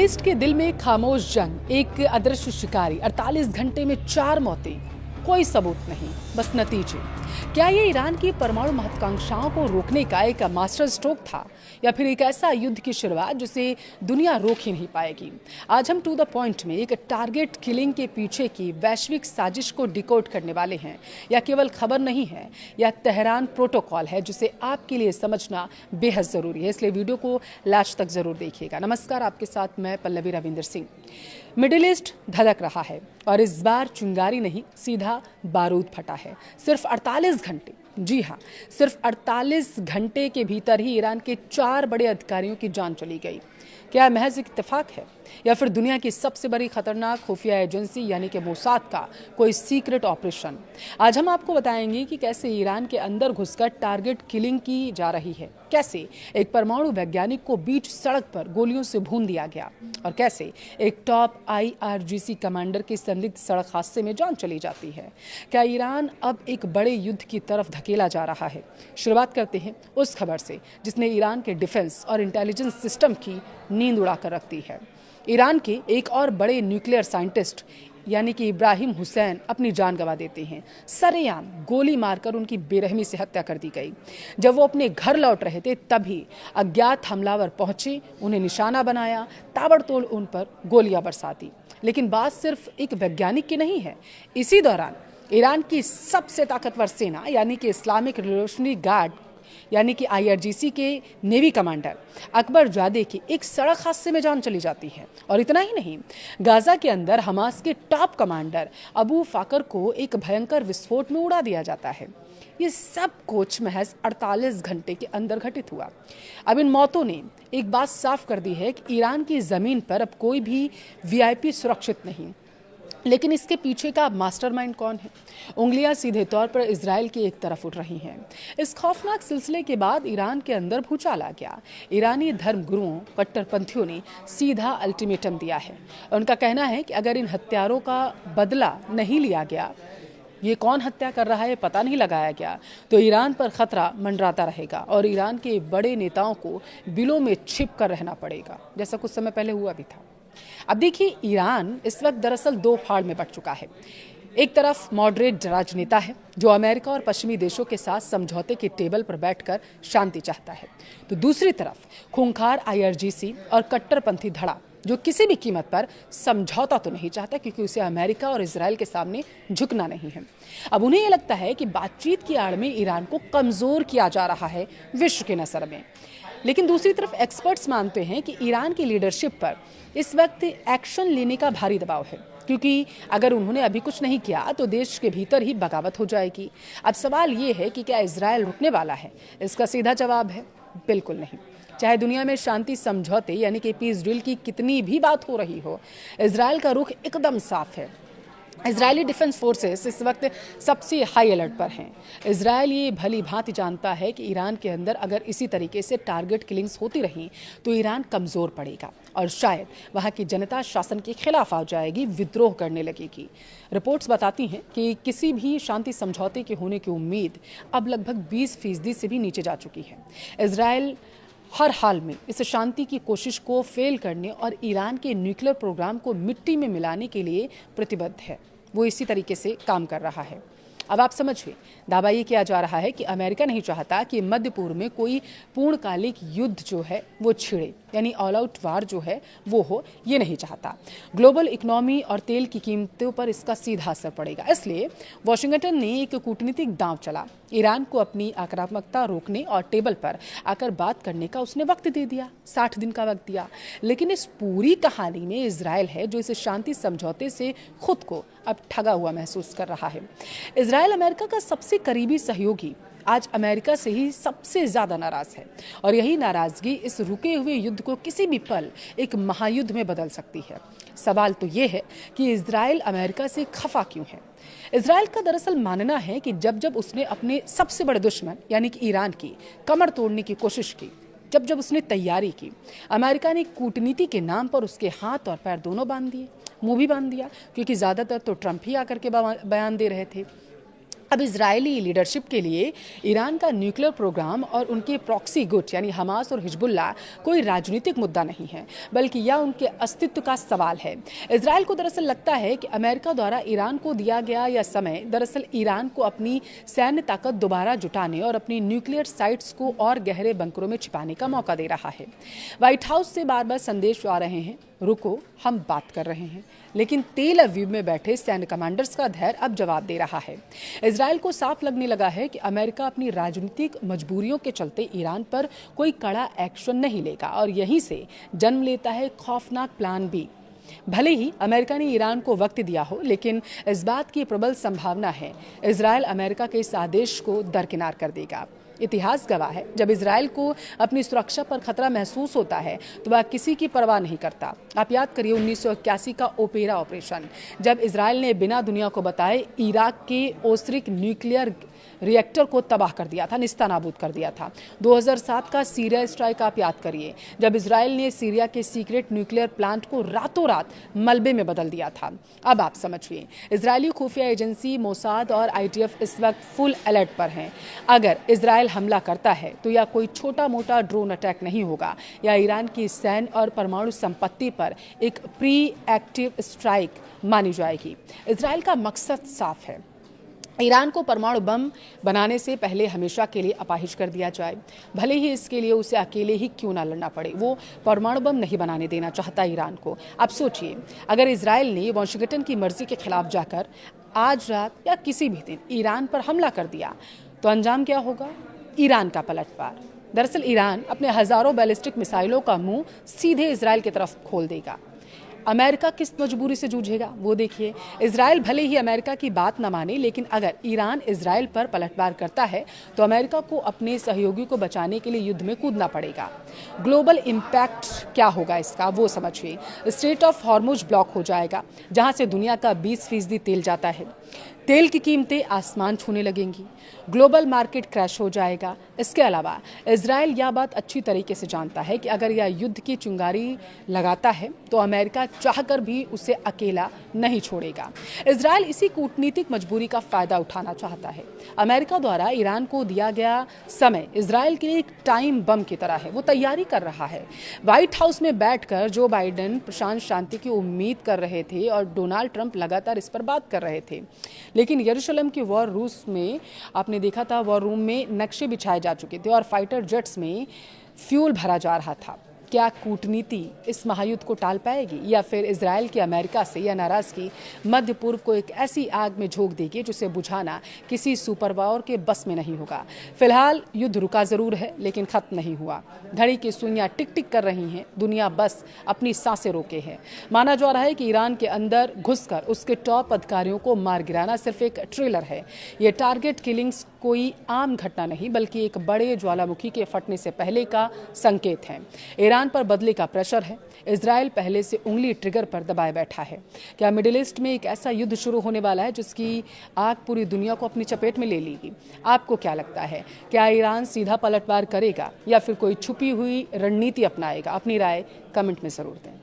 East के दिल में खामोश जंग, एक अदृश्य शिकारी, 48 घंटे में 4 मौतें, कोई सबूत नहीं, बस नतीजे। क्या ये ईरान की परमाणु महत्वाकांक्षाओं को रोकने का एक मास्टर स्ट्रोक था, या फिर एक ऐसा युद्ध की शुरुआत जिसे दुनिया रोक ही नहीं पाएगी? आज हम टू द पॉइंट में एक टारगेट किलिंग के पीछे की वैश्विक साजिश को डिकोड करने वाले हैं। या केवल खबर नहीं है, या तेहरान प्रोटोकॉल है जिसे आपके लिए समझना बेहद जरूरी है। इसलिए वीडियो को लास्ट तक जरूर देखिएगा। नमस्कार, आपके साथ मैं पल्लवी रविंदर सिंह। मिडिल ईस्ट धधक रहा है और इस बार चिंगारी नहीं, सीधा बारूद फटा है। सिर्फ 48 घंटे, जी हाँ, सिर्फ 48 घंटे के भीतर ही ईरान के 4 बड़े अधिकारियों की जान चली गई। क्या महज इत्तेफाक है, या फिर दुनिया की सबसे बड़ी खतरनाक खुफिया एजेंसी यानी कि मोसाद का कोई सीक्रेट ऑपरेशन? आज हम आपको बताएंगे कि कैसे ईरान के अंदर घुसकर टारगेट किलिंग की जा रही है, कैसे एक परमाणु वैज्ञानिक को बीच सड़क पर गोलियों से भून दिया गया, और कैसे एक टॉप IRGC कमांडर की संदिग्ध सड़क हादसे में जान चली जाती है। क्या ईरान अब एक बड़े युद्ध की तरफ धकेला जा रहा है? शुरुआत करते हैं उस खबर से जिसने ईरान के डिफेंस और इंटेलिजेंस सिस्टम की नींद उड़ाकर रखती है। ईरान के एक और बड़े न्यूक्लियर साइंटिस्ट यानी कि इब्राहिम हुसैन अपनी जान गंवा देते हैं। सरेआम गोली मारकर उनकी बेरहमी से हत्या कर दी गई। जब वो अपने घर लौट रहे थे तभी अज्ञात हमलावर पहुंचे, उन्हें निशाना बनाया, ताबड़तोड़ उन पर गोलियां बरसा दी। लेकिन बात सिर्फ एक वैज्ञानिक की नहीं है। इसी दौरान ईरान की सबसे ताकतवर सेना यानी कि इस्लामिक रिवोल्यूशनरी गार्ड यानी कि IRGC के नेवी कमांडर अकबर जादे की एक सड़क हादसे में जान चली जाती है। और इतना ही नहीं, गाजा के अंदर हमास के टॉप कमांडर अबू फाकर को एक भयंकर विस्फोट में उड़ा दिया जाता है। ये सब कुछ महज 48 घंटे के अंदर घटित हुआ। अब इन मौतों ने एक बात साफ कर दी है कि ईरान की जमीन पर अब कोई भी VIP सुरक्षित नहीं। लेकिन इसके पीछे का मास्टरमाइंड कौन है? उंगलियां सीधे तौर पर इजराइल की एक तरफ उठ रही हैं। इस खौफनाक सिलसिले के बाद ईरान के अंदर भूचाल आ गया। ईरानी धर्मगुरुओं, कट्टरपंथियों ने सीधा अल्टीमेटम दिया है। उनका कहना है कि अगर इन हत्यारों का बदला नहीं लिया गया, ये कौन हत्या कर रहा है पता नहीं लगाया गया, तो ईरान पर खतरा मंडराता रहेगा और ईरान के बड़े नेताओं को बिलों में छिप कर रहना पड़ेगा, जैसा कुछ समय पहले हुआ भी था। अब देखिए, ईरान इस वक्त दरअसल 2 फाड़ में बंट चुका है। एक तरफ मॉडरेट राजनेता है जो अमेरिका और पश्चिमी देशों के साथ समझौते के टेबल पर बैठकर शांति चाहता है, तो दूसरी तरफ खूंखार IRGC और कट्टरपंथी धड़ा जो किसी भी कीमत पर समझौता तो नहीं चाहता, क्योंकि उसे अमेरिका और इजराइल के सामने झुकना नहीं है। अब उन्हें यह लगता है कि बातचीत की आड़ में ईरान को कमजोर किया जा रहा है विश्व की नजर में। लेकिन दूसरी तरफ एक्सपर्ट्स मानते हैं कि ईरान की लीडरशिप पर इस वक्त एक्शन लेने का भारी दबाव है, क्योंकि अगर उन्होंने अभी कुछ नहीं किया तो देश के भीतर ही बगावत हो जाएगी। अब सवाल ये है कि क्या इजराइल रुकने वाला है? इसका सीधा जवाब है बिल्कुल नहीं। चाहे दुनिया में शांति समझौते यानी कि पीस डील की कितनी भी बात हो रही हो, इजराइल का रुख एकदम साफ है। इजरायली डिफेंस फोर्सेस इस वक्त सबसे हाई अलर्ट पर हैं। इजरायल ये भली भांति जानता है कि ईरान के अंदर अगर इसी तरीके से टारगेट किलिंग्स होती रहीं तो ईरान कमज़ोर पड़ेगा और शायद वहाँ की जनता शासन के खिलाफ आ जाएगी, विद्रोह करने लगेगी। रिपोर्ट्स बताती हैं कि किसी भी शांति समझौते के होने की उम्मीद अब लगभग 20% से भी नीचे जा चुकी है। इजरायल हर हाल में इस शांति की कोशिश को फेल करने और ईरान के न्यूक्लियर प्रोग्राम को मिट्टी में मिलाने के लिए प्रतिबद्ध है। वो इसी तरीके से काम कर रहा है। अब आप समझिए, दावा ये किया जा रहा है कि अमेरिका नहीं चाहता कि मध्य पूर्व में कोई पूर्णकालिक युद्ध जो है वो छिड़े, यानी ऑल आउट वार जो है वो हो, ये नहीं चाहता। ग्लोबल इकोनॉमी और तेल की कीमतों पर इसका सीधा असर पड़ेगा। इसलिए वॉशिंगटन ने एक कूटनीतिक दांव चला। ईरान को अपनी आक्रामकता रोकने और टेबल पर आकर बात करने का उसने वक्त दे दिया, 60 दिन का वक्त दिया। लेकिन इस पूरी कहानी में इजराइल है जो इस शांति समझौते से खुद को अब ठगा हुआ महसूस कर रहा है। इजराइल अमेरिका का सबसे करीबी सहयोगी आज अमेरिका से ही सबसे ज्यादा नाराज है, और यही नाराजगी इस रुके हुए युद्ध को किसी भी पल एक महायुद्ध में बदल सकती है। सवाल तो ये है कि इजराइल अमेरिका से खफा क्यों है? इजराइल का दरअसल मानना है कि जब जब उसने अपने सबसे बड़े दुश्मन यानी कि ईरान की कमर तोड़ने की कोशिश की, जब जब उसने तैयारी की, अमेरिका ने कूटनीति के नाम पर उसके हाथ और पैर दोनों बांध दिए, मुंह भी बांध दिया, क्योंकि ज्यादातर तो ट्रंप ही आकर के बयान दे रहे थे। अब इजरायली लीडरशिप के लिए ईरान का न्यूक्लियर प्रोग्राम और उनके प्रॉक्सी गुट यानी हमास और हिजबुल्लाह कोई राजनीतिक मुद्दा नहीं है, बल्कि यह उनके अस्तित्व का सवाल है। इजरायल को दरअसल लगता है कि अमेरिका द्वारा ईरान को दिया गया यह समय दरअसल ईरान को अपनी सैन्य ताकत दोबारा जुटाने और अपनी न्यूक्लियर साइट्स को और गहरे बंकरों में छिपाने का मौका दे रहा है। व्हाइट हाउस से बार बार संदेश आ रहे हैं, रुको हम बात कर रहे हैं, लेकिन तेल अवीव में बैठे सैन्य कमांडर्स का धैर्य अब जवाब दे रहा है। इजरायल को साफ लगने लगा है कि अमेरिका अपनी राजनीतिक मजबूरियों के चलते ईरान पर कोई कड़ा एक्शन नहीं लेगा और यहीं से जन्म लेता है खौफनाक प्लान बी। भले ही अमेरिका ने ईरान को वक्त दिया हो, लेकिन इस बात की प्रबल संभावना है इजरायल अमेरिका के इस आदेश को दरकिनार कर देगा। इतिहास गवाह है, जब इजरायल को अपनी सुरक्षा पर खतरा महसूस होता है तो वह किसी की परवाह नहीं करता। आप याद करिए 1981 का ओपेरा ऑपरेशन, जब इजरायल ने बिना दुनिया को बताए इराक के ओस्रिक न्यूक्लियर रिएक्टर को तबाह कर दिया था, निस्तानाबूद कर दिया था। 2007 का सीरिया स्ट्राइक आप याद करिए, जब इजरायल ने सीरिया के सीक्रेट न्यूक्लियर प्लांट को रातों रात मलबे में बदल दिया था। अब आप समझिए, इजरायली खुफिया एजेंसी मोसाद और आईटीएफ इस वक्त फुल अलर्ट पर हैं। अगर इजरायल हमला करता है तो यह कोई छोटा मोटा ड्रोन अटैक नहीं होगा, या ईरान की सैन्य और परमाणु संपत्ति पर एक प्री एक्टिव स्ट्राइक मानी जाएगी। इजरायल का मकसद साफ है, ईरान को परमाणु बम बनाने से पहले हमेशा के लिए अपाहिज कर दिया जाए, भले ही इसके लिए उसे अकेले ही क्यों ना लड़ना पड़े। वो परमाणु बम नहीं बनाने देना चाहता ईरान को। अब सोचिए, अगर इजरायल ने वाशिंगटन की मर्जी के खिलाफ जाकर आज रात या किसी भी दिन ईरान पर हमला कर दिया तो अंजाम क्या होगा? ईरान का पलटवार। दरअसल ईरान अपने हजारों बैलिस्टिक मिसाइलों का मुंह सीधे इजरायल की तरफ खोल देगा। अमेरिका किस मजबूरी से जूझेगा वो देखिए। इजरायल भले ही अमेरिका की बात न माने, लेकिन अगर ईरान इजरायल पर पलटवार करता है तो अमेरिका को अपने सहयोगी को बचाने के लिए युद्ध में कूदना पड़ेगा। ग्लोबल इम्पैक्ट क्या होगा इसका वो समझिए। स्ट्रेट ऑफ हॉर्मुज ब्लॉक हो जाएगा, जहां से दुनिया का 20% तेल जाता है। तेल की कीमतें आसमान छूने लगेंगी, ग्लोबल मार्केट क्रैश हो जाएगा। इसके अलावा इजरायल यह बात अच्छी तरीके से जानता है कि अगर यह युद्ध की चिंगारी लगाता है तो अमेरिका चाहकर भी उसे अकेला नहीं छोड़ेगा। इजरायल इसी कूटनीतिक मजबूरी का फायदा उठाना चाहता है। अमेरिका द्वारा ईरान को दिया गया समय इजरायल के लिए एक टाइम बम की तरह है, वो तैयारी कर रहा है। व्हाइट हाउस में बैठकर जो बाइडेन प्रशांत शांति की उम्मीद कर रहे थे और डोनाल्ड ट्रंप लगातार इस पर बात कर रहे थे, लेकिन यरूशलेम की वॉर रूस में आपने देखा था, वॉर रूम में नक्शे बिछाए जा चुके थे और फाइटर जेट्स में फ्यूल भरा जा रहा था। क्या कूटनीति इस महायुद्ध को टाल पाएगी, या फिर इजरायल की अमेरिका से यह नाराजगी मध्य पूर्व को एक ऐसी आग में झोंक देगी जिसे बुझाना किसी सुपर पावर के बस में नहीं होगा। फिलहाल युद्ध रुका जरूर है, लेकिन खत्म नहीं हुआ। घड़ी की सुइयां टिक टिक कर रही हैं, दुनिया बस अपनी सांसें रोके है। माना जा रहा है कि ईरान के अंदर घुसकर उसके टॉप अधिकारियों को मार गिराना सिर्फ एक ट्रेलर है। ये टारगेट किलिंग्स कोई आम घटना नहीं, बल्कि एक बड़े ज्वालामुखी के फटने से पहले का संकेत है। ईरान पर बदले का प्रेशर है। इजरायल पहले से उंगली ट्रिगर पर दबाए बैठा है। क्या मिडिल ईस्ट में एक ऐसा युद्ध शुरू होने वाला है जिसकी आग पूरी दुनिया को अपनी चपेट में ले लेगी? आपको क्या लगता है, क्या ईरान सीधा पलटवार करेगा या फिर कोई छुपी हुई रणनीति अपनाएगा? अपनी राय कमेंट में जरूर दें।